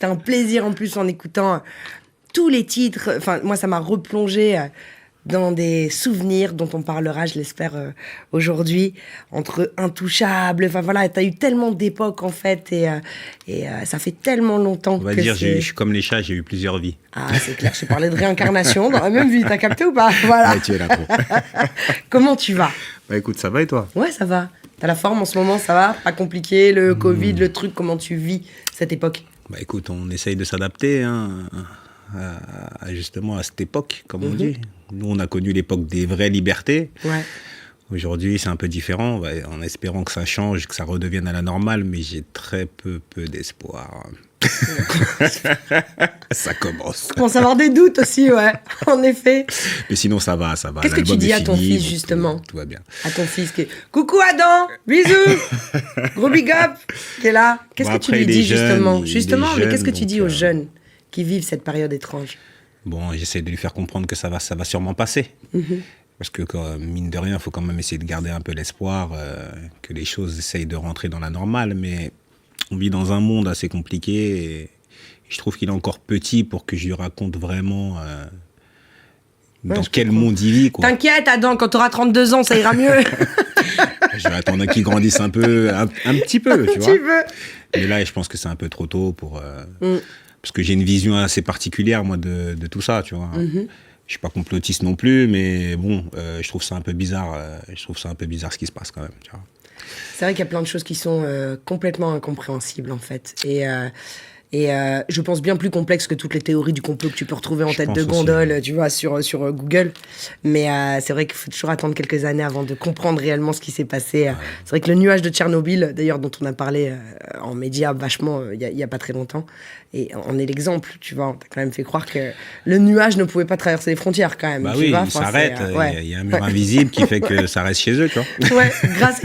T'as un plaisir en plus en écoutant tous les titres. Enfin, moi, ça m'a replongé dans des souvenirs dont on parlera, je l'espère, aujourd'hui, entre Intouchables. Enfin, voilà, t'as eu tellement d'époques, en fait, et ça fait tellement longtemps On va que dire, je suis comme les chats, j'ai eu plusieurs vies. Ah, c'est clair, je parlais de réincarnation dans la même vie, t'as capté ou pas? Voilà. Ouais, tu es là pour. Comment tu vas? Bah écoute, ça va et toi? Ouais, ça va. T'as la forme en ce moment, ça va? Pas compliqué, le Covid, le truc, comment tu vis cette époque? Bah écoute, on essaye de s'adapter justement à cette époque, comme on dit. Nous, on a connu l'époque des vraies libertés. Ouais. Aujourd'hui, c'est un peu différent, en espérant que ça change, que ça redevienne à la normale, mais j'ai très peu d'espoir. Ça commence. Je commence à avoir des doutes aussi, ouais, en effet. Mais sinon, ça va. Qu'est-ce que tu dis à ton fils, justement? Tout va bien. À ton fils qui est... Coucou Adam, bisous, gros big up, qui est là. Qu'est-ce que tu lui dis, justement? Justement, mais qu'est-ce que tu dis aux jeunes qui vivent cette période étrange? Bon, j'essaie de lui faire comprendre que ça va sûrement passer. Parce que, mine de rien, il faut quand même essayer de garder un peu l'espoir que les choses essayent de rentrer dans la normale. Mais on vit dans un monde assez compliqué et je trouve qu'il est encore petit pour que je lui raconte vraiment dans quel monde il vit, quoi. T'inquiète, Adam, quand t'auras 32 ans, ça ira mieux. Je vais attendre qu'il grandisse un petit peu, tu vois. Un petit peu. Mais là, je pense que c'est un peu trop tôt pour... Parce que j'ai une vision assez particulière, moi, de tout ça, tu vois. Je suis pas complotiste non plus, mais bon, je trouve ça un peu bizarre. Je trouve ça un peu bizarre ce qui se passe quand même, tu vois. C'est vrai qu'il y a plein de choses qui sont complètement incompréhensibles, en fait. Et je pense bien plus complexe que toutes les théories du complot que tu peux retrouver en tête de gondole, aussi, tu vois, sur Google. Mais c'est vrai qu'il faut toujours attendre quelques années avant de comprendre réellement ce qui s'est passé. Ouais. C'est vrai que le nuage de Tchernobyl, d'ailleurs, dont on a parlé en médias vachement il y a pas très longtemps, et on est l'exemple, tu vois. On t'a quand même fait croire que le nuage ne pouvait pas traverser les frontières, quand même. Bah tu oui, vois, il s'arrête. Il y a un mur invisible qui fait que ça reste chez eux, tu vois. Ouais, grâce